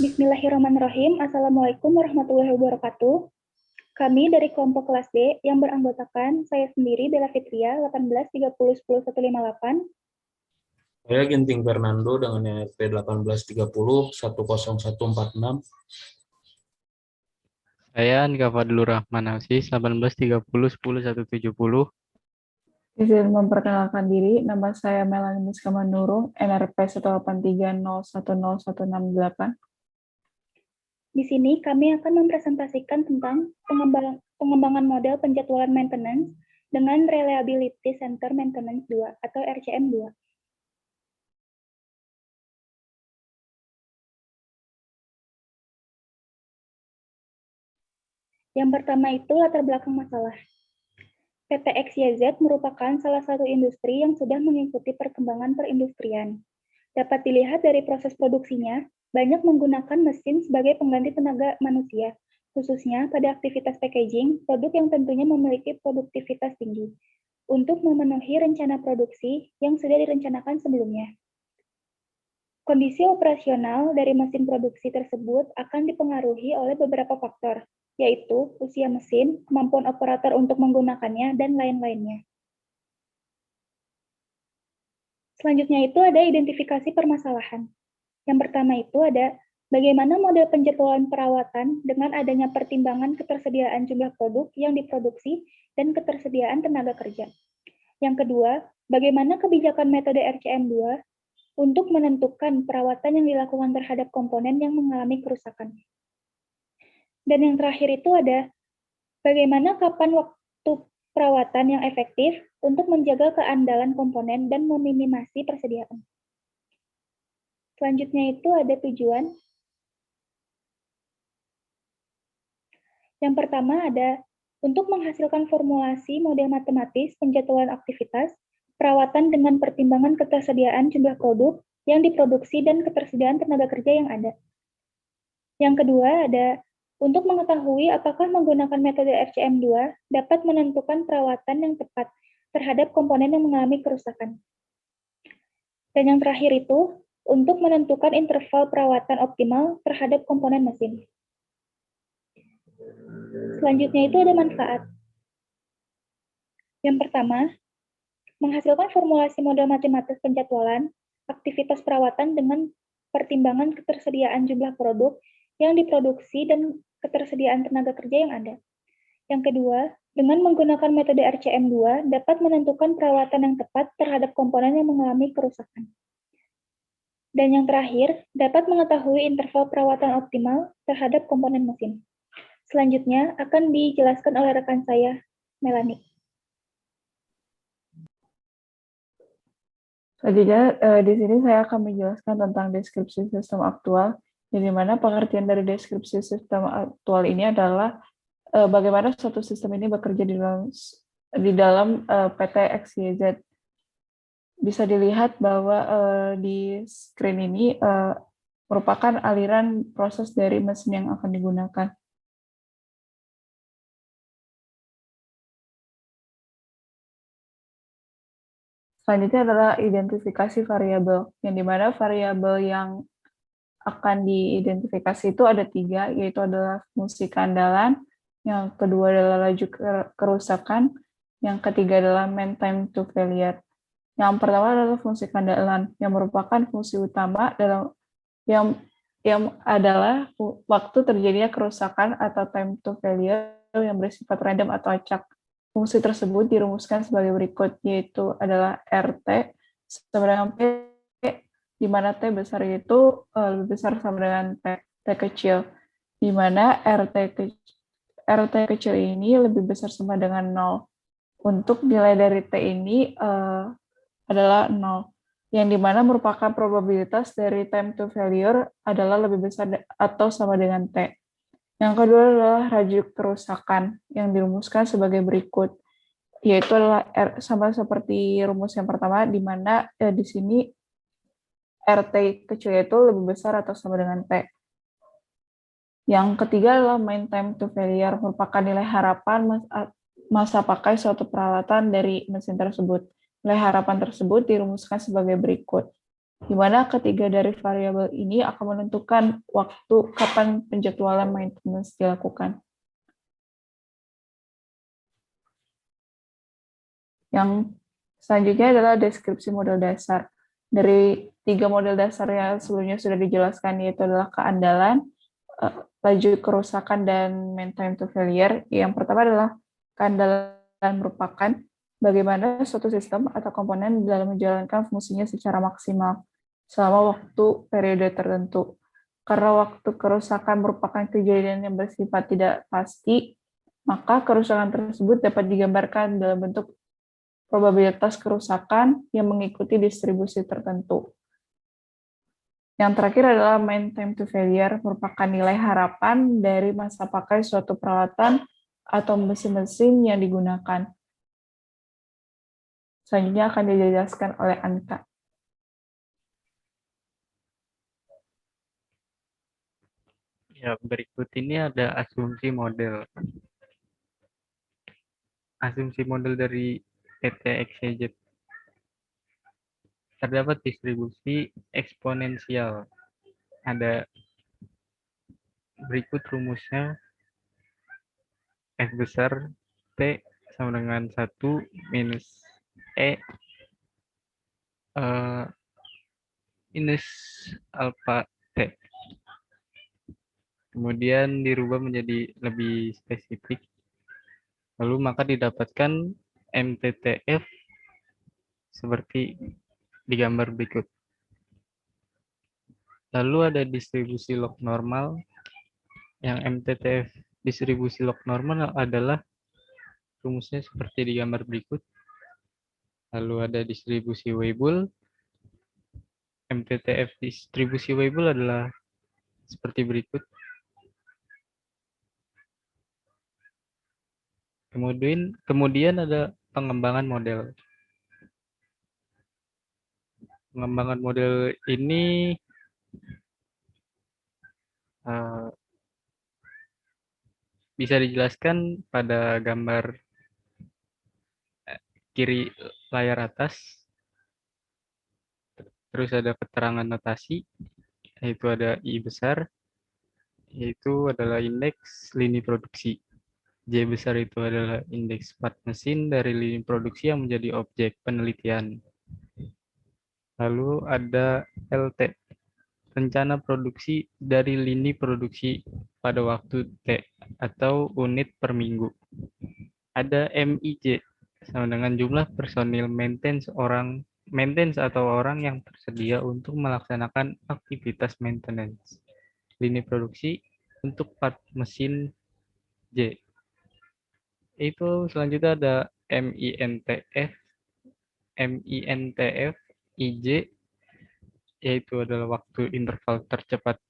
Bismillahirrahmanirrahim. Assalamualaikum warahmatullahi wabarakatuh. Kami dari kelompok kelas D yang beranggotakan saya sendiri, Bella Fitria, 18 30 10 158. Saya Ginting Fernando dengan NRP 1830 10146. Saya Andika Fadlur Rahman Asis, 1830 10 170. Izin memperkenalkan diri, nama saya Melanie Miska Manurung, NRP 183010168. Di sini kami akan mempresentasikan tentang pengembangan model penjadwalan maintenance dengan Reliability Center Maintenance 2 atau RCM 2. Yang pertama itu latar belakang masalah. PT XYZ merupakan salah satu industri yang sudah mengikuti perkembangan perindustrian. Dapat dilihat dari proses produksinya, banyak menggunakan mesin sebagai pengganti tenaga manusia, khususnya pada aktivitas packaging, produk yang tentunya memiliki produktivitas tinggi, untuk memenuhi rencana produksi yang sudah direncanakan sebelumnya. Kondisi operasional dari mesin produksi tersebut akan dipengaruhi oleh beberapa faktor, yaitu usia mesin, kemampuan operator untuk menggunakannya, dan lain-lainnya. Selanjutnya itu ada identifikasi permasalahan. Yang pertama itu ada bagaimana model penjadwalan perawatan dengan adanya pertimbangan ketersediaan jumlah produk yang diproduksi dan ketersediaan tenaga kerja. Yang kedua, bagaimana kebijakan metode RCM2 untuk menentukan perawatan yang dilakukan terhadap komponen yang mengalami kerusakan. Dan yang terakhir itu ada bagaimana kapan waktu perawatan yang efektif untuk menjaga keandalan komponen dan meminimasi persediaan. Selanjutnya itu ada tujuan. Yang pertama ada untuk menghasilkan formulasi model matematis penjadwalan aktivitas, perawatan dengan pertimbangan ketersediaan jumlah produk yang diproduksi dan ketersediaan tenaga kerja yang ada. Yang kedua ada untuk mengetahui apakah menggunakan metode RCM2 dapat menentukan perawatan yang tepat terhadap komponen yang mengalami kerusakan. Dan yang terakhir itu untuk menentukan interval perawatan optimal terhadap komponen mesin. Selanjutnya itu ada manfaat. Yang pertama, menghasilkan formulasi model matematis penjadwalan aktivitas perawatan dengan pertimbangan ketersediaan jumlah produk yang diproduksi dan ketersediaan tenaga kerja yang ada. Yang kedua, dengan menggunakan metode RCM2 dapat menentukan perawatan yang tepat terhadap komponen yang mengalami kerusakan. Dan yang terakhir, dapat mengetahui interval perawatan optimal terhadap komponen mesin. Selanjutnya akan dijelaskan oleh rekan saya, Melanie. Selanjutnya, di sini saya akan menjelaskan tentang deskripsi sistem aktual, di mana pengertian dari deskripsi sistem aktual ini adalah bagaimana suatu sistem ini bekerja di dalam PT XYZ. Bisa dilihat bahwa di screen ini merupakan aliran proses dari mesin yang akan digunakan. Selanjutnya adalah identifikasi variabel, yang dimana variabel yang akan diidentifikasi itu ada 3, yaitu adalah fungsi keandalan, yang kedua adalah laju kerusakan, yang ketiga adalah mean time to failure. Yang pertama adalah fungsi keandalan, yang merupakan fungsi utama dalam yang adalah waktu terjadinya kerusakan atau time to failure yang bersifat random atau acak. Fungsi tersebut dirumuskan sebagai berikut, yaitu adalah RT sama dengan P, di mana T besar itu lebih besar sama dengan T kecil, di mana RT kecil ini lebih besar sama dengan 0. Untuk nilai dari T ini adalah 0, yang dimana merupakan probabilitas dari time to failure adalah lebih besar atau sama dengan T. Yang kedua adalah laju kerusakan, yang dirumuskan sebagai berikut, yaitu adalah R sama seperti rumus yang pertama, di mana di sini RT kecil itu lebih besar atau sama dengan T. Yang ketiga adalah mean time to failure, merupakan nilai harapan masa pakai suatu peralatan dari mesin tersebut. Nilai harapan tersebut dirumuskan sebagai berikut, di mana ketiga dari variabel ini akan menentukan waktu kapan penjadwalan maintenance dilakukan. Yang selanjutnya adalah deskripsi model dasar. Dari 3 model dasar yang sebelumnya sudah dijelaskan, yaitu adalah keandalan, laju kerusakan, dan mean time to failure. Yang pertama adalah keandalan merupakan bagaimana suatu sistem atau komponen dalam menjalankan fungsinya secara maksimal selama waktu periode tertentu. Karena waktu kerusakan merupakan kejadian yang bersifat tidak pasti, maka kerusakan tersebut dapat digambarkan dalam bentuk probabilitas kerusakan yang mengikuti distribusi tertentu. Yang terakhir adalah mean time to failure, merupakan nilai harapan dari masa pakai suatu peralatan atau mesin-mesin yang digunakan. Selanjutnya akan dijelaskan oleh Anka. Ya, berikut ini ada asumsi model. Asumsi model dari PT-XYZ. Terdapat distribusi eksponensial. Ada berikut rumusnya. F besar T sama dengan 1 minus E minus alpha T. Kemudian dirubah menjadi lebih spesifik. Lalu maka didapatkan MTTF seperti di gambar berikut. Lalu ada distribusi log normal. Yang MTTF distribusi log normal adalah rumusnya seperti di gambar berikut. Lalu ada distribusi Weibull. MTTF distribusi Weibull adalah seperti berikut. Kemudian ada pengembangan model. Pengembangan model ini bisa dijelaskan pada gambar kiri layar atas. Terus ada keterangan notasi, yaitu ada I besar, yaitu adalah indeks lini produksi. J besar itu adalah indeks part mesin dari lini produksi yang menjadi objek penelitian. Lalu ada LT, rencana produksi dari lini produksi pada waktu T atau unit per minggu. Ada MIJ, sama dengan jumlah personil maintenance atau orang yang tersedia untuk melaksanakan aktivitas maintenance lini produksi untuk part mesin J. Itu selanjutnya ada MINTF, IJ, yaitu adalah waktu interval tercepat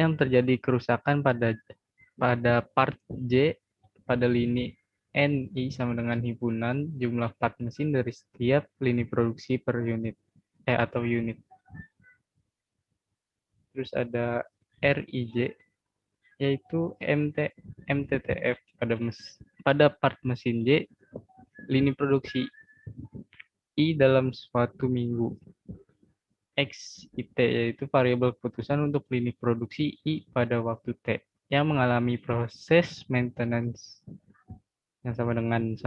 yang terjadi kerusakan pada part J pada lini NI sama dengan himpunan jumlah part mesin dari setiap lini produksi per unit atau unit. Terus ada RIJ, yaitu MTTF pada part mesin J lini produksi I dalam suatu minggu. XIT, yaitu variabel keputusan untuk lini produksi I pada waktu T yang mengalami proses maintenance yang sama dengan 1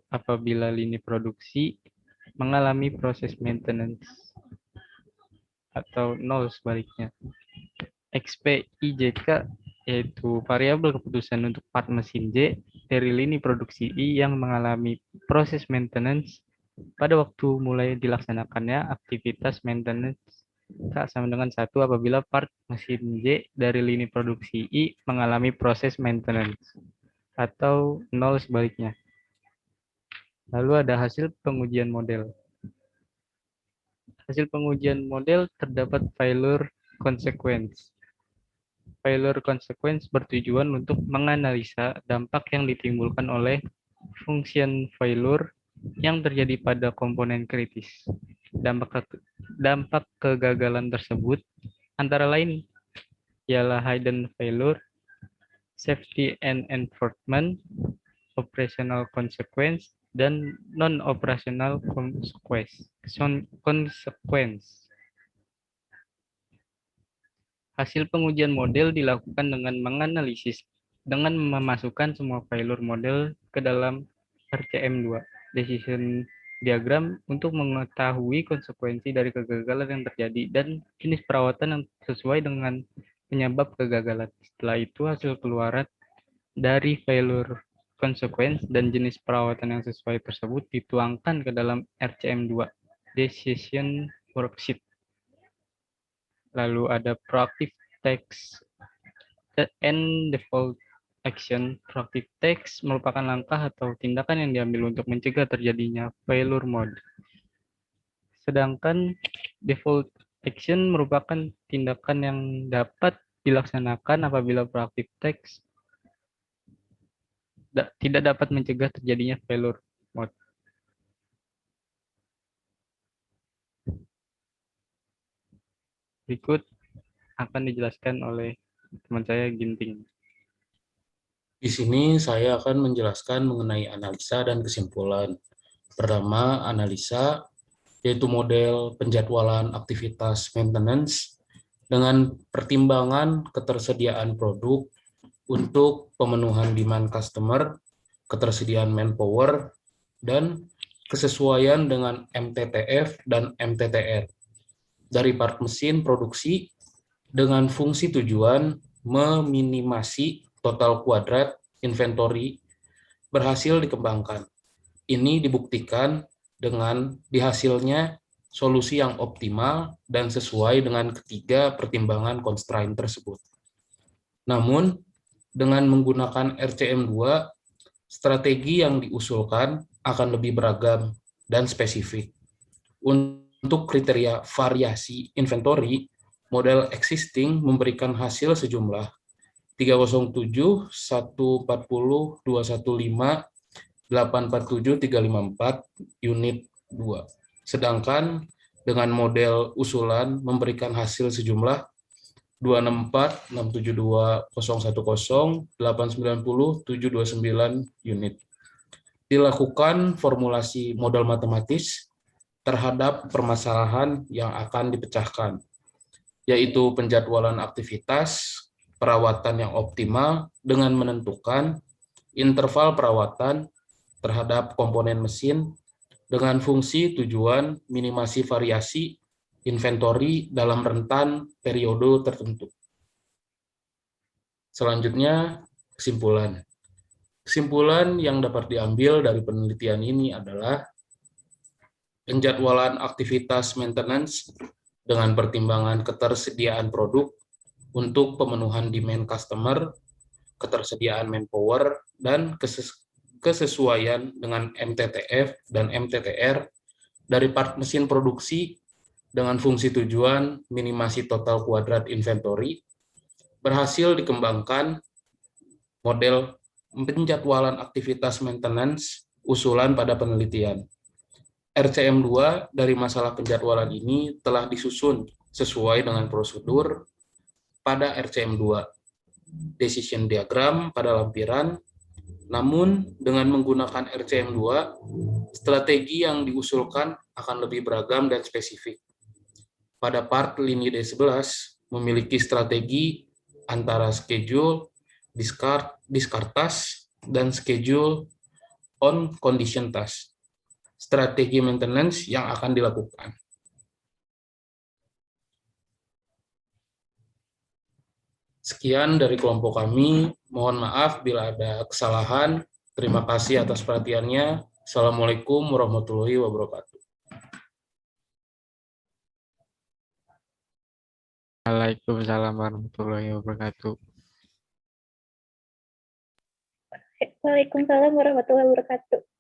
apabila lini produksi mengalami proses maintenance atau 0 sebaliknya. XPIJK, yaitu variabel keputusan untuk part mesin J dari lini produksi I yang mengalami proses maintenance pada waktu mulai dilaksanakannya aktivitas maintenance sama dengan 1 apabila part mesin J dari lini produksi I mengalami proses maintenance atau 0 sebaliknya. Lalu ada hasil pengujian model. Hasil pengujian model terdapat failure consequence. Failure consequence bertujuan untuk menganalisa dampak yang ditimbulkan oleh function failure yang terjadi pada komponen kritis. Dampak kegagalan tersebut antara lain ialah hidden failure, safety and enforcement, operational consequence, dan non-operational consequence. Hasil pengujian model dilakukan dengan menganalisis, dengan memasukkan semua failure model ke dalam RCM2, decision diagram, untuk mengetahui konsekuensi dari kegagalan yang terjadi dan jenis perawatan yang sesuai dengan penyebab kegagalan. Setelah itu, hasil keluaran dari failure consequence dan jenis perawatan yang sesuai tersebut dituangkan ke dalam RCM2, decision worksheet. Lalu ada proactive text and default action. Proactive text merupakan langkah atau tindakan yang diambil untuk mencegah terjadinya failure mode. Sedangkan default action merupakan tindakan yang dapat dilaksanakan apabila proactive text tidak dapat mencegah terjadinya failure mode. Berikut akan dijelaskan oleh teman saya Ginting. Di sini saya akan menjelaskan mengenai analisa dan kesimpulan. Pertama, analisa, yaitu model penjadwalan aktivitas maintenance dengan pertimbangan ketersediaan produk untuk pemenuhan demand customer, ketersediaan manpower, dan kesesuaian dengan MTTF dan MTTR dari part mesin produksi dengan fungsi tujuan meminimasi total kuadrat inventory berhasil dikembangkan. Ini dibuktikan dengan dihasilnya solusi yang optimal dan sesuai dengan ketiga pertimbangan constraint tersebut. Namun, dengan menggunakan RCM2, strategi yang diusulkan akan lebih beragam dan spesifik. Untuk kriteria variasi inventory, model existing memberikan hasil sejumlah 307, 140, 215, 847, 354 unit 2. Sedangkan dengan model usulan memberikan hasil sejumlah 264, 672, 010, 890, 729 unit. Dilakukan formulasi model matematis terhadap permasalahan yang akan dipecahkan, yaitu penjadwalan aktivitas, perawatan yang optimal dengan menentukan interval perawatan terhadap komponen mesin dengan fungsi tujuan minimasi variasi inventory dalam rentan periode tertentu. Selanjutnya, kesimpulan. Kesimpulan yang dapat diambil dari penelitian ini adalah penjadwalan aktivitas maintenance dengan pertimbangan ketersediaan produk untuk pemenuhan demand customer, ketersediaan manpower, dan kesesuaian dengan MTTF dan MTTR dari part mesin produksi dengan fungsi tujuan minimasi total kuadrat inventory berhasil dikembangkan model penjadwalan aktivitas maintenance usulan pada penelitian. RCM2 dari masalah penjadwalan ini telah disusun sesuai dengan prosedur pada RCM2, decision diagram pada lampiran. Namun dengan menggunakan RCM2, strategi yang diusulkan akan lebih beragam dan spesifik. Pada part lini D11 memiliki strategi antara schedule, discard task, dan schedule on condition task. Strategi maintenance yang akan dilakukan. Sekian dari kelompok kami. Mohon maaf bila ada kesalahan. Terima kasih atas perhatiannya. Assalamualaikum warahmatullahi wabarakatuh. Waalaikumsalam warahmatullahi wabarakatuh. Waalaikumsalam warahmatullahi wabarakatuh.